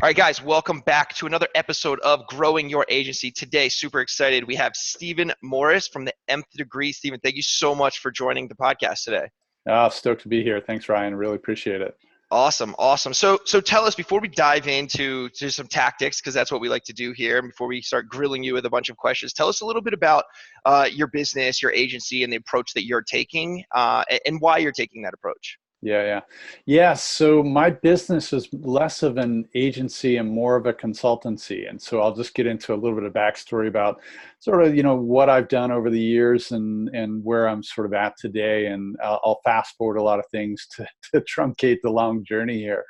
All right, guys, welcome back to another episode of Growing Your Agency. Today, super excited. We have Stephen Morris from the Nth Degree. Stephen, thank you so much for joining the podcast today. Stoked to be here. Thanks, Ryan. Really appreciate it. Awesome. So tell us, before we dive into some tactics, because that's what we like to do here, and before we start grilling you with a bunch of questions, tell us a little bit about your business, your agency, and the approach that you're taking, and why you're taking that approach. Yeah. So my business is less of an agency and more of a consultancy. And so I'll just get into a little bit of backstory about sort of, what I've done over the years and where I'm sort of at today. And I'll fast forward a lot of things to truncate the long journey here.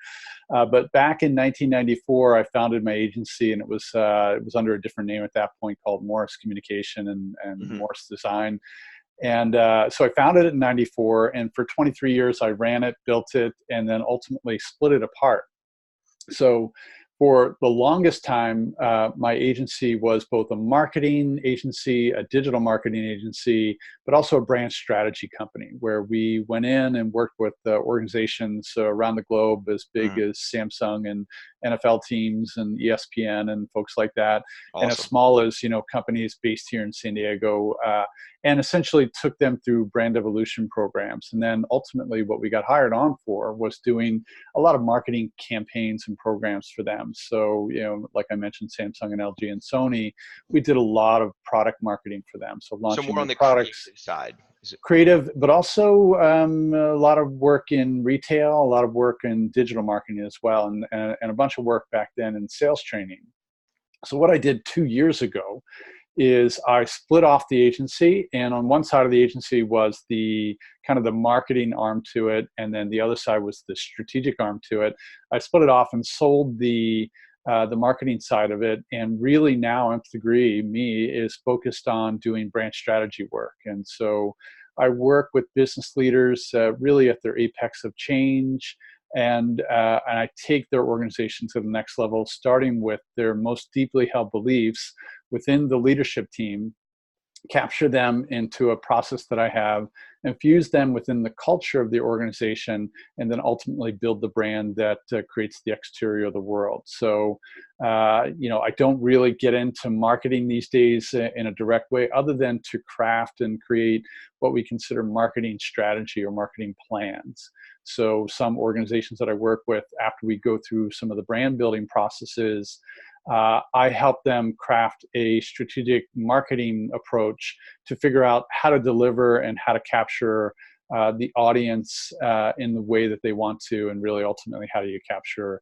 But back in 1994, I founded my agency, and it was under a different name at that point, called Morris Communication and Morris Design. And so I founded it in 94, and for 23 years, I ran it, built it, and then ultimately split it apart. So for the longest time, my agency was both a marketing agency, a digital marketing agency, but also a brand strategy company, where we went in and worked with organizations around the globe as big as Samsung and NFL teams and ESPN and folks like that, Awesome. and as small as companies based here in San Diego, and essentially took them through brand evolution programs. And then ultimately what we got hired on for was doing a lot of marketing campaigns and programs for them. So, like I mentioned, Samsung and LG and Sony, we did a lot of product marketing for them. So launching more on the products, creative side. creative, but also a lot of work in retail, a lot of work in digital marketing as well, and a bunch of work back then in sales training. So what I did 2 years ago is I split off the agency, and on one side of the agency was the kind of the marketing arm to it, and then the other side was the strategic arm to it. I split it off and sold the marketing side of it, and really now Nth Degree, me, is focused on doing brand strategy work. And so I work with business leaders really at their apex of change, and I take their organization to the next level, starting with their most deeply held beliefs within the leadership team, capture them into a process that I have, infuse them within the culture of the organization, and then ultimately build the brand that creates the exterior of the world. So, I don't really get into marketing these days in a direct way, other than to craft and create what we consider marketing strategy or marketing plans. So some organizations that I work with, after we go through some of the brand building processes, I help them craft a strategic marketing approach to figure out how to deliver and how to capture the audience in the way that they want to, and really ultimately how do you capture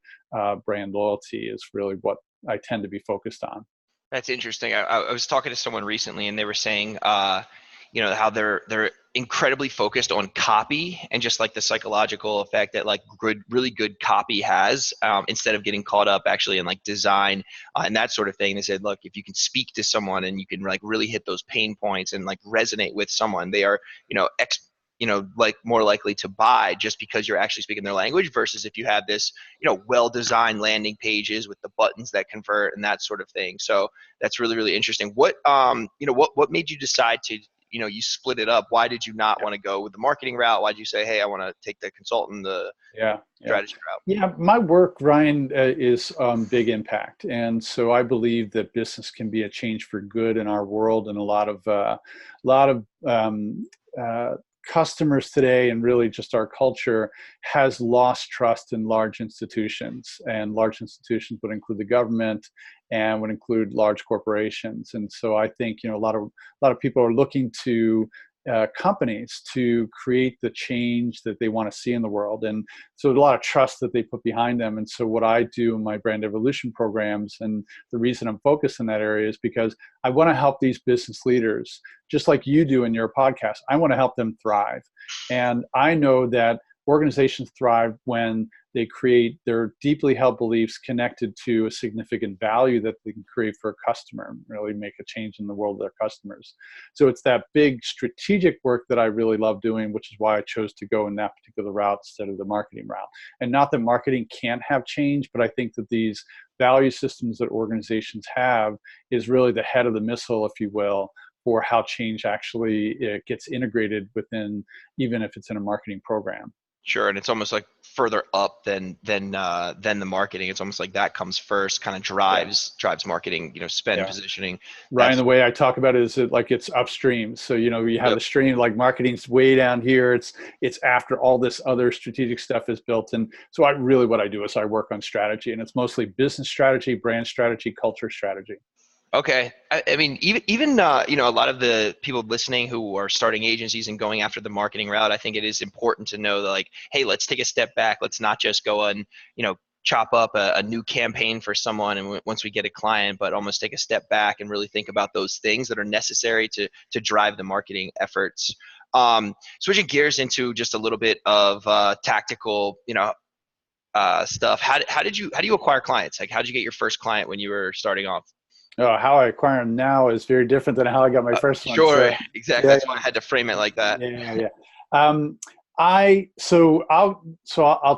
brand loyalty is really what I tend to be focused on. That's interesting. I was talking to someone recently, and they were saying, how they're incredibly focused on copy and just like the psychological effect that like really good copy has, instead of getting caught up actually in like design and that sort of thing. They said, look, if you can speak to someone and you can like really hit those pain points and like resonate with someone, they are, like more likely to buy just because you're actually speaking their language, versus if you have this, well-designed landing pages with the buttons that convert and that sort of thing. So that's really, really interesting. What made you decide to, you split it up? Why did you not want to go with the marketing route? Why did you say, hey, I want to take the consultant, strategy route? Yeah, my work, Ryan, is big impact. And so I believe that business can be a change for good in our world, and a lot of customers today, and really just our culture, has lost trust in large institutions, and large institutions would include the government and would include large corporations. And so I think a lot of people are looking to companies to create the change that they want to see in the world, and so a lot of trust that they put behind them. And so what I do in my brand evolution programs, and the reason I'm focused in that area, is because I want to help these business leaders, just like you do in your podcast. I want to help them thrive, and I know that organizations thrive when they create their deeply held beliefs connected to a significant value that they can create for a customer, and really make a change in the world of their customers. So it's that big strategic work that I really love doing, which is why I chose to go in that particular route instead of the marketing route. And not that marketing can't have change, but I think that these value systems that organizations have is really the head of the missile, if you will, for how change actually gets integrated within, even if it's in a marketing program. Sure, and it's almost like further up than the marketing. It's almost like that comes first, kind of Yeah. drives marketing, spend, Yeah. positioning. Ryan, That's the way I talk about it is that like it's upstream. So, you have yep. the stream, like marketing's way down here. It's after all this other strategic stuff is built. And so what I do is I work on strategy, and it's mostly business strategy, brand strategy, culture strategy. Okay. I mean, even a lot of the people listening who are starting agencies and going after the marketing route, I think it is important to know that, like, hey, let's take a step back. Let's not just go and chop up a new campaign for someone, and once we get a client, but almost take a step back and really think about those things that are necessary to drive the marketing efforts. Switching gears into just a little bit of tactical, stuff. How do you acquire clients? Like, how did you get your first client when you were starting off? How I acquire them now is very different than how I got my first one. Sure, So, exactly. yeah, That's why I had to frame it like that. yeah. Um, I'll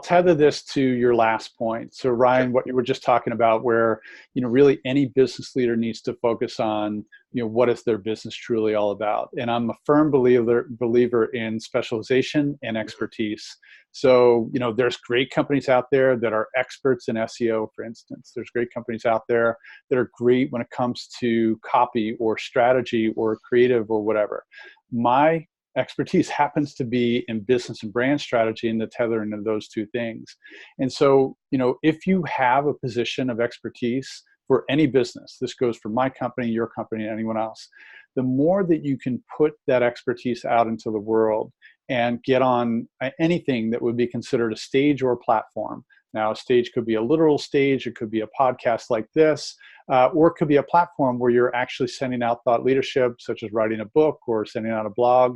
tether this to your last point. So Sure. Ryan, what you were just talking about, where really any business leader needs to focus on what is their business truly all about. And I'm a firm believer in specialization and expertise. So there's great companies out there that are experts in SEO, for instance. There's great companies out there that are great when it comes to copy or strategy or creative or whatever. My expertise happens to be in business and brand strategy and the tethering of those two things. And so, if you have a position of expertise for any business, this goes for my company, your company, anyone else, the more that you can put that expertise out into the world and get on anything that would be considered a stage or a platform. Now, a stage could be a literal stage, it could be a podcast like this, or it could be a platform where you're actually sending out thought leadership, such as writing a book or sending out a blog.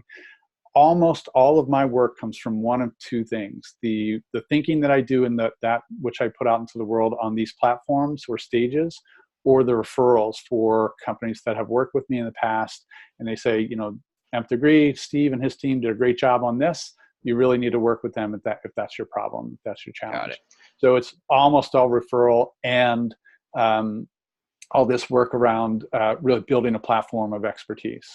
Almost all of my work comes from one of two things: the thinking that I do and that which I put out into the world on these platforms or stages, or the referrals for companies that have worked with me in the past, and they say, nth degree, Steve and his team did a great job on this. You really need to work with them if that's your problem, if that's your Got it. challenge. So it's almost all referral and all this work around really building a platform of expertise.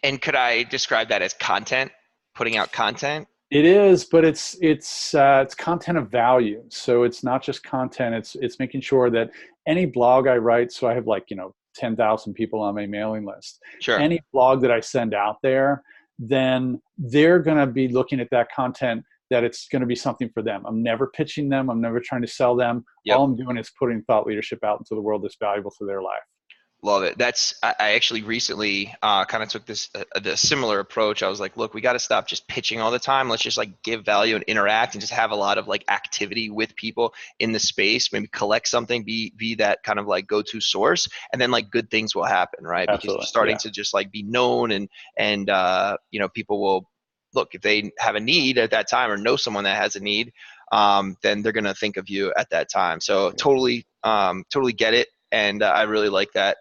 And could I describe that as content, putting out content? It is, but it's content of value. So it's not just content. It's making sure that any blog I write. So I have 10,000 people on my mailing list. Sure. Any blog that I send out there, then they're going to be looking at that content, that it's going to be something for them. I'm never pitching them. I'm never trying to sell them. Yep. All I'm doing is putting thought leadership out into the world that's valuable to their life. Love it. I actually recently kind of took the similar approach. I was like, look, we got to stop just pitching all the time. Let's just give value and interact and just have a lot of activity with people in the space. Maybe collect something, be that kind of go-to source, and then good things will happen, right? Because you're Absolutely. starting Yeah. to just be known, and people will look if they have a need at that time or know someone that has a need, then they're gonna think of you at that time. So totally get it, and I really like that.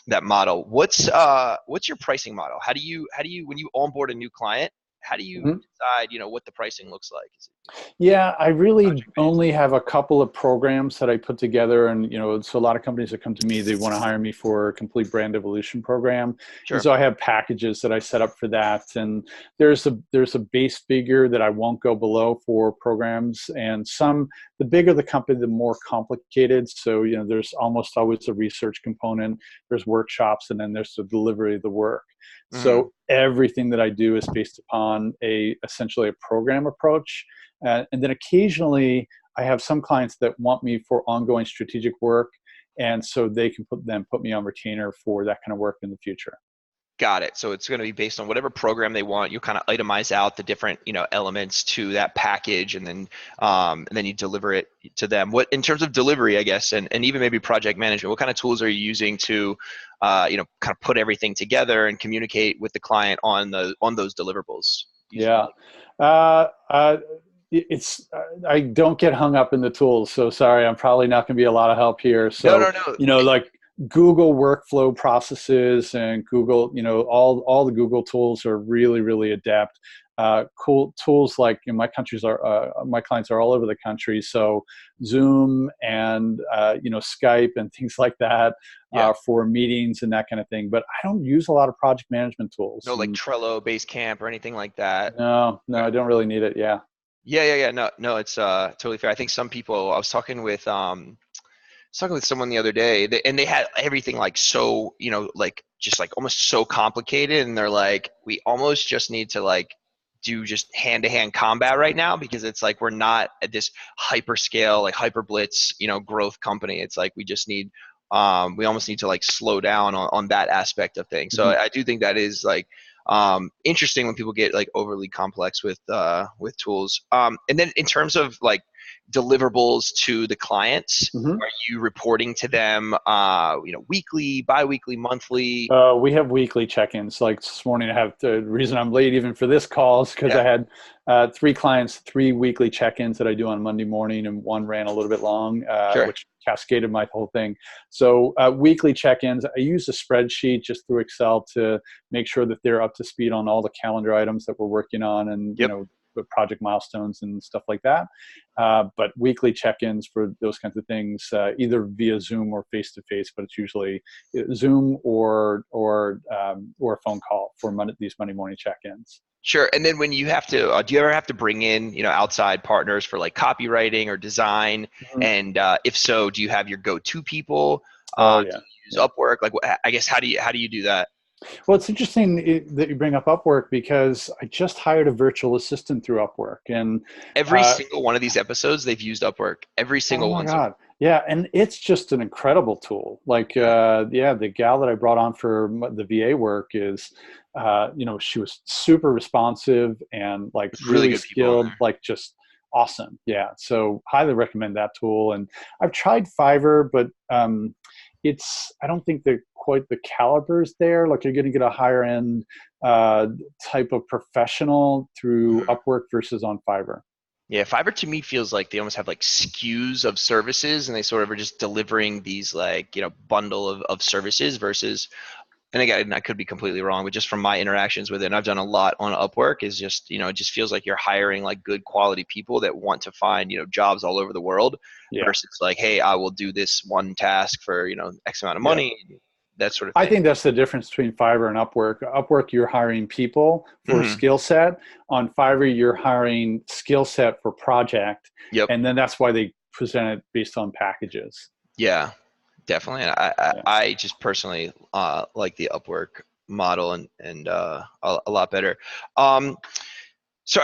That model. What's your pricing model? How do you when you onboard a new client, how do you decide what the pricing looks like? Is it Yeah, I really project based? only have a couple of programs that I put together, and so a lot of companies that come to me, they want to hire me for a complete brand evolution program, and Sure. so I have packages that I set up for that. And there's a base figure that I won't go below for programs, and the bigger the company, the more complicated. So there's almost always a research component, there's workshops, and then there's the delivery of the work. Mm-hmm. So everything that I do is based upon essentially a program approach. And then occasionally I have some clients that want me for ongoing strategic work. And so they can put me on retainer for that kind of work in the future. Got it. So it's going to be based on whatever program they want. You kind of itemize out the different, elements to that package, and then you deliver it to them. What in terms of delivery, I guess, and even maybe project management, what kind of tools are you using to, kind of put everything together and communicate with the client on those deliverables? Yeah. Uh, uh, I don't get hung up in the tools. So sorry, I'm probably not going to be a lot of help here. No, So, no, no. like Google workflow processes and Google, all the Google tools are really, really adept. cool tools like my clients are all over the country. So Zoom and, Skype and things like that Yeah. for meetings and that kind of thing. But I don't use a lot of project management tools. No, like And Trello, Basecamp, or anything like that. no, Okay. I don't really need it. Yeah. Yeah. No, it's totally fair. I think some people. I was talking with someone the other day, and they had everything like so, like just like almost so complicated, and they're like, we almost just need to like do just hand-to-hand combat right now because it's like we're not at this hyper scale, like hyper blitz, growth company. It's like we just need, we almost need to like slow down on that aspect of things. So Mhm. I do think that is like interesting when people get like overly complex with tools. And then in terms of like deliverables to the clients, Mhm. are you reporting to them, weekly, bi-weekly, monthly? We have weekly check-ins. Like this morning, the reason I'm late even for this call is because Yeah, I had 3 clients, 3 weekly check-ins that I do on Monday morning, and one ran a little bit long, sure. which cascaded my whole thing. So weekly check-ins, I use a spreadsheet just through Excel to make sure that they're up to speed on all the calendar items that we're working on, and Yep. the project milestones and stuff like that. But weekly check-ins for those kinds of things, either via Zoom or face-to-face, but it's usually Zoom or a phone call for these Monday morning check-ins. Sure. And then when you have to, do you ever have to bring in, outside partners for like copywriting or design? Mhm. And if so, do you have your go-to people? Oh Do yeah, you use yeah. Upwork? Like, I guess how do you do that? Well, it's interesting that you bring up Upwork because I just hired a virtual assistant through Upwork, and Every uh, single one of these episodes, they've used Upwork. Every oh single my one so God. Yeah, and it's just an incredible tool. Like, far. yeah, the gal that I brought on for the VA work is, she was super responsive and like There's really really good people on skilled, there. like just awesome. Yeah, so highly recommend that tool. And I've tried Fiverr, but I don't think they're quite the calibers there. Like you're going to get a higher end uh, type of professional through Mhm. Upwork versus on Fiverr. Yeah, Fiverr to me feels like they almost have like SKUs of services, and they sort of are just delivering these like, bundle of services versus, and again, I could be completely wrong, but just from my interactions with it, and I've done a lot on Upwork, is just, it just feels like you're hiring like good quality people that want to find, jobs all over the world Yeah, versus like, hey, I will do this one task for, X amount of yeah. money, that sort of I thing. think that's the difference between Fiverr and Upwork. Upwork, you're hiring people for Hmm. skill set. On Fiverr, you're hiring skill set for project. Yep. And then that's why they present it based on packages. Yeah, definitely. And Yeah. I just personally like the Upwork model and a lot better. Um, So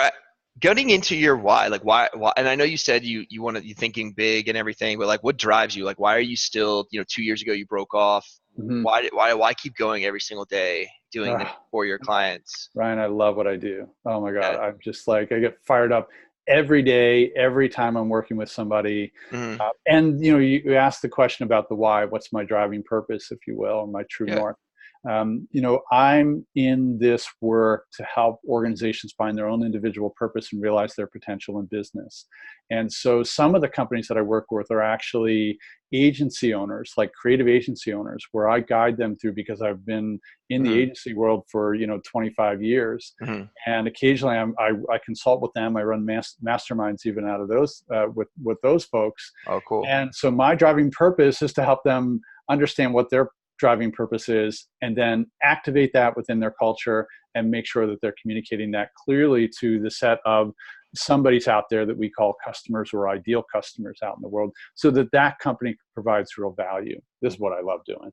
getting into your why, like why, and I know you said you want to, you thinking big and everything, but like what drives you? Like why are you still, 2 years ago you broke off. Mhm. Why keep going every single day doing this Ah, for your clients? Ryan, I love what I do. Oh my God. Yeah. I'm just like, I get fired up every day, every time I'm working with somebody. Hmm. And, you asked the question about the why, what's my driving purpose, if you will, or my true Yeah. north. I'm in this work to help organizations find their own individual purpose and realize their potential in business. And so some of the companies that I work with are actually agency owners, like creative agency owners, where I guide them through because I've been in the Hmm. agency world for 25 years, Hmm. and occasionally I consult with them. I run masterminds even out of those with those folks, Oh, cool. and so my driving purpose is to help them understand what their driving purpose is and then activate that within their culture and make sure that they're communicating that clearly to the set of somebody's out there that we call customers or ideal customers out in the world so that that company provides real value. This is what I love doing.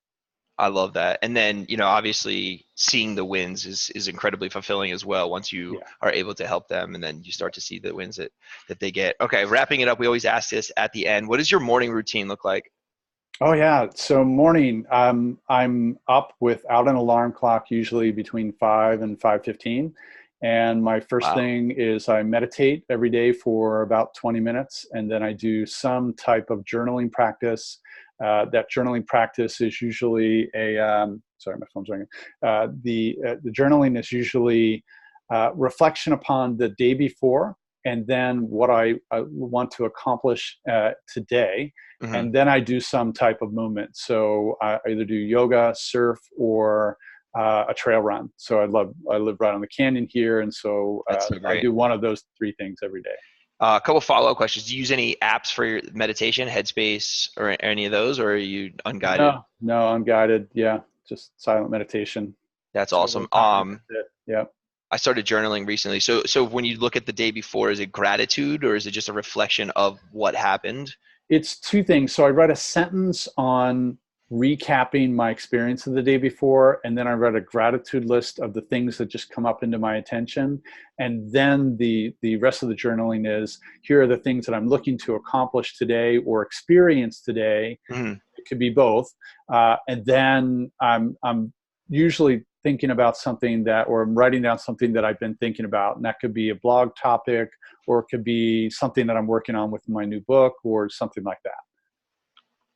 I love that. And then, obviously seeing the wins is incredibly fulfilling as well once you Yeah. are able to help them and then you start to see the wins that they get. Okay, wrapping it up, we always ask this at the end. What does your morning routine look like? Oh yeah. So morning, I'm up without an alarm clock, usually between 5 and 5:15. And my first Wow. thing is I meditate every day for about 20 minutes, and then I do some type of journaling practice. That journaling practice is usually sorry, my phone's ringing. The journaling is usually reflection upon the day before, and then what I want to accomplish today, Hmm. and then I do some type of movement. So I either do yoga, surf, or a trail run. So I live right on the canyon here, and so That's so I great. do one of those three things every day. A couple follow-up questions. Do you use any apps for your meditation, Headspace, or any of those, or are you unguided? No, unguided. Yeah, just silent meditation. That's Spend a awesome. little time, and that's it. Yeah. I started journaling recently. So when you look at the day before, is it gratitude or is it just a reflection of what happened? It's two things. So I write a sentence on recapping my experience of the day before, and then I write a gratitude list of the things that just come up into my attention. And then the rest of the journaling is, here are the things that I'm looking to accomplish today or experience today. Mhm. It could be both. And then I'm usually thinking about something that, or I'm writing down something that I've been thinking about. And that could be a blog topic, or it could be something that I'm working on with my new book, or something like that.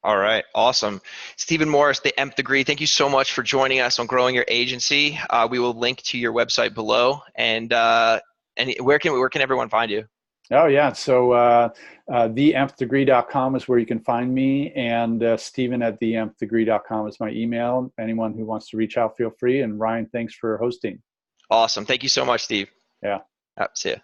All right, awesome. Stephen Morris, the Nth Degree, thank you so much for joining us on growing your agency. We will link to your website below. And where can everyone find you? Oh, yeah. So the-degree.com is where you can find me. And Stephen at the-degree.com is my email. Anyone who wants to reach out, feel free. And Ryan, thanks for hosting. Awesome. Thank you so much, Steve. Yeah. See ya.